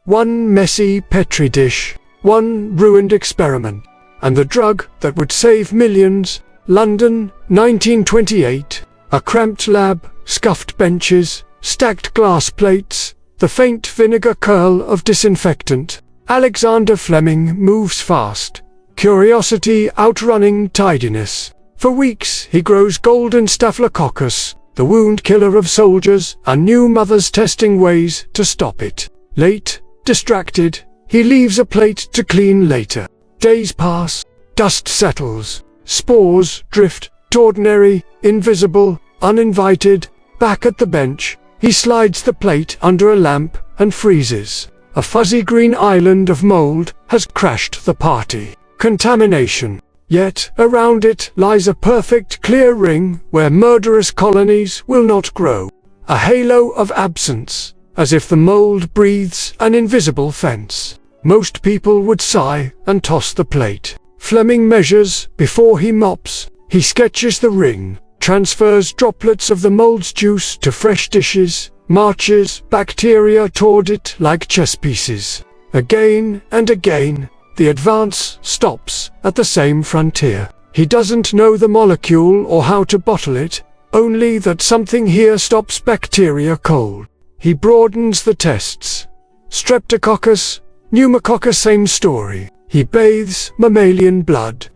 One messy petri dish, one ruined experiment, and the drug that would save millions. London, 1928. A cramped lab, scuffed benches, stacked glass plates, the faint vinegar curl of disinfectant. Alexander Fleming moves fast, curiosity outrunning tidiness. For weeks he grows golden staphylococcus, the wound killer of soldiers, and new mothers testing ways to stop it. Late, distracted, he leaves a plate to clean later. Days pass, dust settles, spores drift, ordinary, invisible, uninvited. Back at the bench, he slides the plate under a lamp and freezes. A fuzzy green island of mold has crashed the party. Contamination. Yet, around it lies a perfect clear ring where murderous colonies will not grow. A halo of absence, as if the mold breathes an invisible fence. Most people would sigh and toss the plate. Fleming measures before he mops. He sketches the ring, transfers droplets of the mold's juice to fresh dishes, marches bacteria toward it like chess pieces. Again and again, the advance stops at the same frontier. He doesn't know the molecule or how to bottle it, only that something here stops bacteria cold. He broadens the tests. Streptococcus, pneumococcus, same story. He bathes mammalian blood.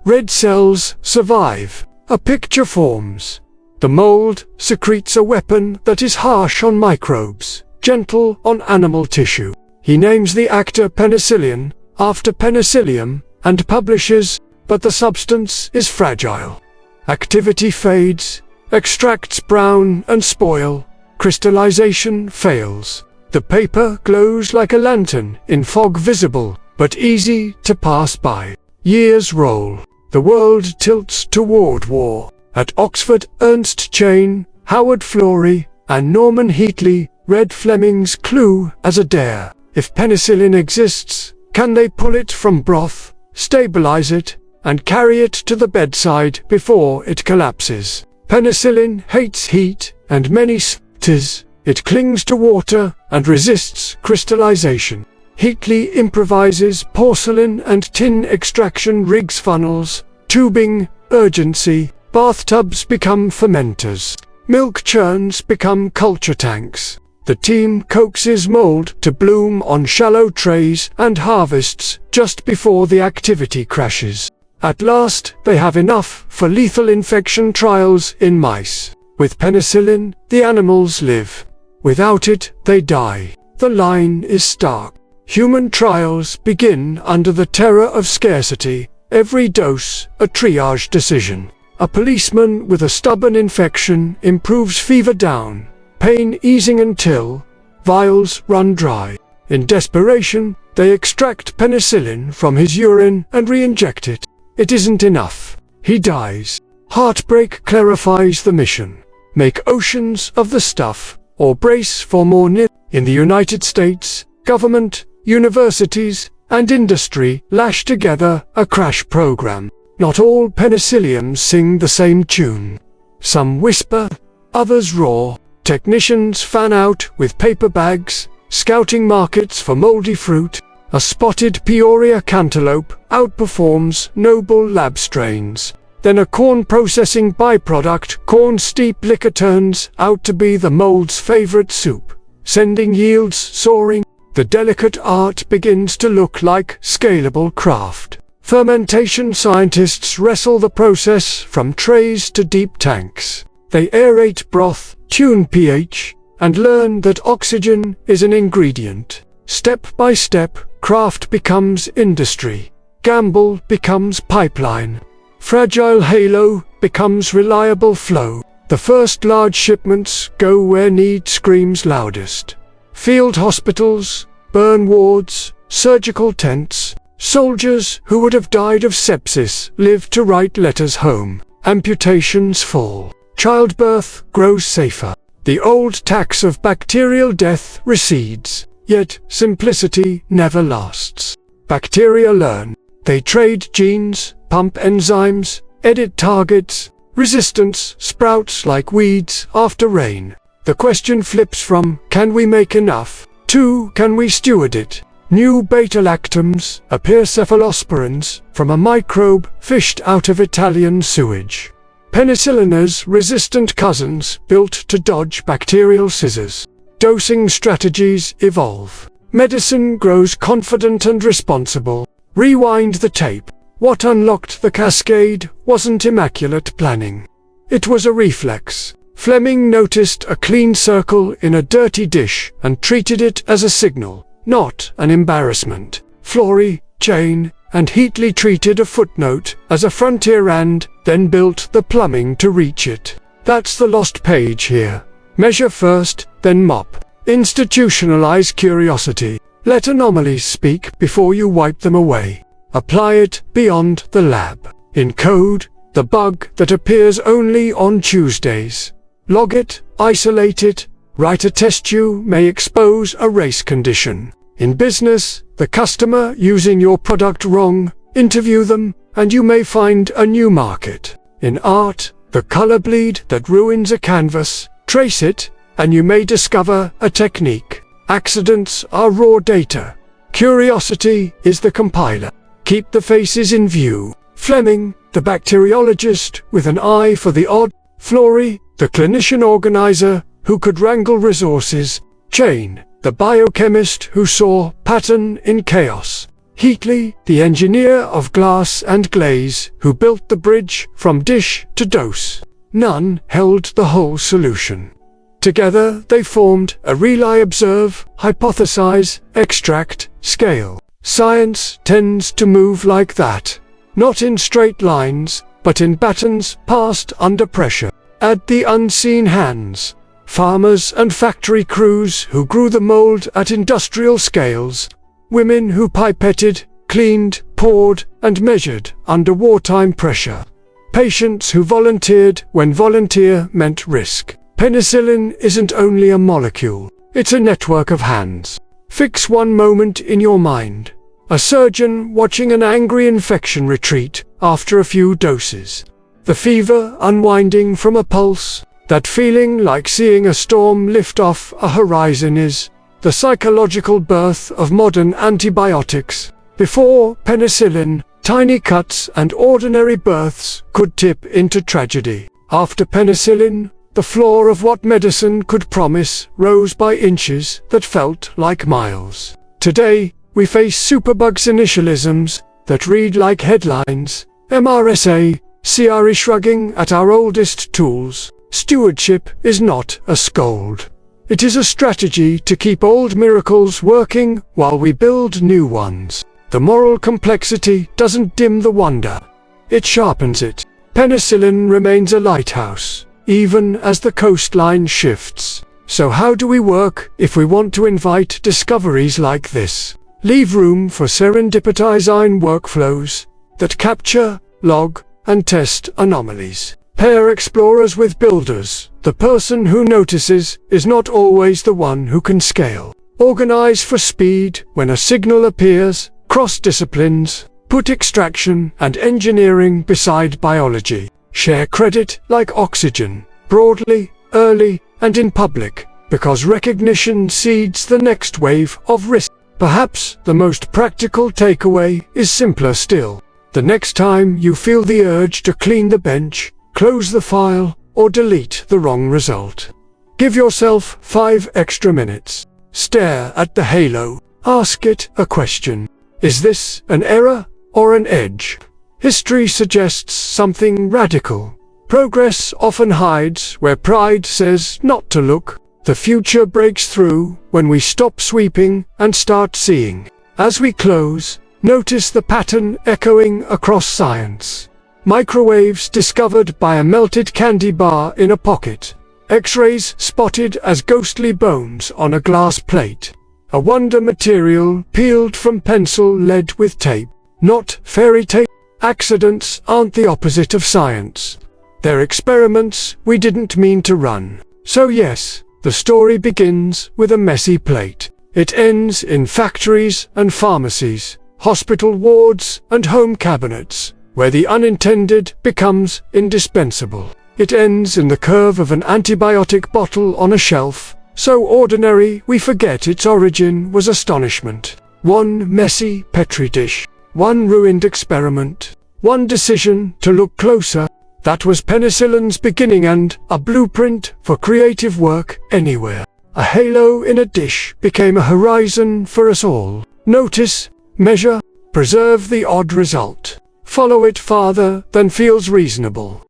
Red cells survive. A picture forms. The mold secretes a weapon that is harsh on microbes, gentle on animal tissue. He names the actor Penicillin, after penicillium, and publishes, but the substance is fragile. Activity fades, extracts brown and spoil, crystallization fails. The paper glows like a lantern in fog, visible, but easy to pass by. Years roll. The world tilts toward war. At Oxford, Ernst Chain, Howard Florey, and Norman Heatley read Fleming's clue as a dare. If penicillin exists, can they pull it from broth, stabilize it, and carry it to the bedside before it collapses? Penicillin hates heat and many sphincters. It clings to water and resists crystallization. Heatley improvises porcelain and tin extraction rigs, funnels, tubing, urgency. Bathtubs become fermenters. Milk churns become culture tanks. The team coaxes mold to bloom on shallow trays and harvests just before the activity crashes. At last, they have enough for lethal infection trials in mice. With penicillin, the animals live. Without it, they die. The line is stark. Human trials begin under the terror of scarcity. Every dose, a triage decision. A policeman with a stubborn infection improves fever down, pain easing until vials run dry. In desperation, they extract penicillin from his urine and re-inject it. It isn't enough. He dies. Heartbreak clarifies the mission. Make oceans of the stuff, or brace for more nil. In the United States, government, universities, and industry lash together a crash program. Not all penicilliums sing the same tune. Some whisper, others roar. Technicians fan out with paper bags, scouting markets for moldy fruit. A spotted Peoria cantaloupe outperforms noble lab strains. Then a corn processing byproduct, corn steep liquor, turns out to be the mold's favorite soup, sending yields soaring. The delicate art begins to look like scalable craft. Fermentation scientists wrestle the process from trays to deep tanks. They aerate broth, tune pH, and learn that oxygen is an ingredient. Step by step, craft becomes industry. Gamble becomes pipeline. Fragile halo becomes reliable flow. The first large shipments go where need screams loudest. Field hospitals, burn wards, surgical tents. Soldiers who would have died of sepsis live to write letters home. Amputations fall. Childbirth grows safer. The old tax of bacterial death recedes. Yet simplicity never lasts. Bacteria learn. They trade genes, pump enzymes, edit targets. Resistance sprouts like weeds after rain. The question flips from, can we make enough, 2. Can we steward it? New beta-lactams appear cephalosporins from a microbe fished out of Italian sewage. Penicillina's resistant cousins built to dodge bacterial scissors. Dosing strategies evolve. Medicine grows confident and responsible. Rewind the tape. What unlocked the cascade wasn't immaculate planning. It was a reflex. Fleming noticed a clean circle in a dirty dish and treated it as a signal, not an embarrassment. Florey, Chain, and Heatley treated a footnote as a frontier and then built the plumbing to reach it. That's the lost page here. Measure first, then mop. Institutionalize curiosity. Let anomalies speak before you wipe them away. Apply it beyond the lab. Encode the bug that appears only on Tuesdays. Log it, isolate it, write a test you may expose a race condition. In business, the customer using your product wrong, interview them, and you may find a new market. In art, the color bleed that ruins a canvas, trace it, and you may discover a technique. Accidents are raw data. Curiosity is the compiler. Keep the faces in view. Fleming, the bacteriologist with an eye for the odd. Florey, the clinician organizer who could wrangle resources. Chain, the biochemist who saw pattern in chaos. Heatley, the engineer of glass and glaze who built the bridge from dish to dose. None held the whole solution. Together they formed a relay, observe, hypothesize, extract, scale. Science tends to move like that. Not in straight lines, but in battens passed under pressure. Add the unseen hands. Farmers and factory crews who grew the mold at industrial scales. Women who pipetted, cleaned, poured, and measured under wartime pressure. Patients who volunteered when volunteer meant risk. Penicillin isn't only a molecule, it's a network of hands. Fix one moment in your mind. A surgeon watching an angry infection retreat after a few doses. The fever unwinding from a pulse. That feeling like seeing a storm lift off a horizon is the psychological birth of modern antibiotics. Before penicillin, tiny cuts and ordinary births could tip into tragedy. After penicillin, the floor of what medicine could promise rose by inches that felt like miles. Today, we face superbugs initialisms that read like headlines. MRSA, CRE shrugging at our oldest tools. Stewardship is not a scold. It is a strategy to keep old miracles working while we build new ones. The moral complexity doesn't dim the wonder. It sharpens it. Penicillin remains a lighthouse, even as the coastline shifts. So how do we work if we want to invite discoveries like this? Leave room for serendipitizing workflows that capture, log, and test anomalies. Pair explorers with builders. The person who notices is not always the one who can scale. Organize for speed when a signal appears. Cross disciplines. Put extraction and engineering beside biology. Share credit like oxygen, broadly, early, and in public, because recognition seeds the next wave of risk. Perhaps the most practical takeaway is simpler still. The next time you feel the urge to clean the bench, close the file, or delete the wrong result, give yourself 5 extra minutes. Stare at the halo. Ask it a question. Is this an error or an edge? History suggests something radical. Progress often hides where pride says not to look. The future breaks through when we stop sweeping and start seeing. As we close, notice the pattern echoing across science. Microwaves discovered by a melted candy bar in a pocket. X-rays spotted as ghostly bones on a glass plate. A wonder material peeled from pencil lead with tape. Not fairy tale. Accidents aren't the opposite of science. They're experiments we didn't mean to run. So yes, the story begins with a messy plate. It ends in factories and pharmacies, hospital wards and home cabinets, where the unintended becomes indispensable. It ends in the curve of an antibiotic bottle on a shelf, So ordinary, we forget its origin was astonishment. One messy petri dish, one ruined experiment, one decision to look closer. That was penicillin's beginning and a blueprint for creative work anywhere. A halo in a dish became a horizon for us all. Notice, measure, preserve the odd result. Follow it farther than feels reasonable.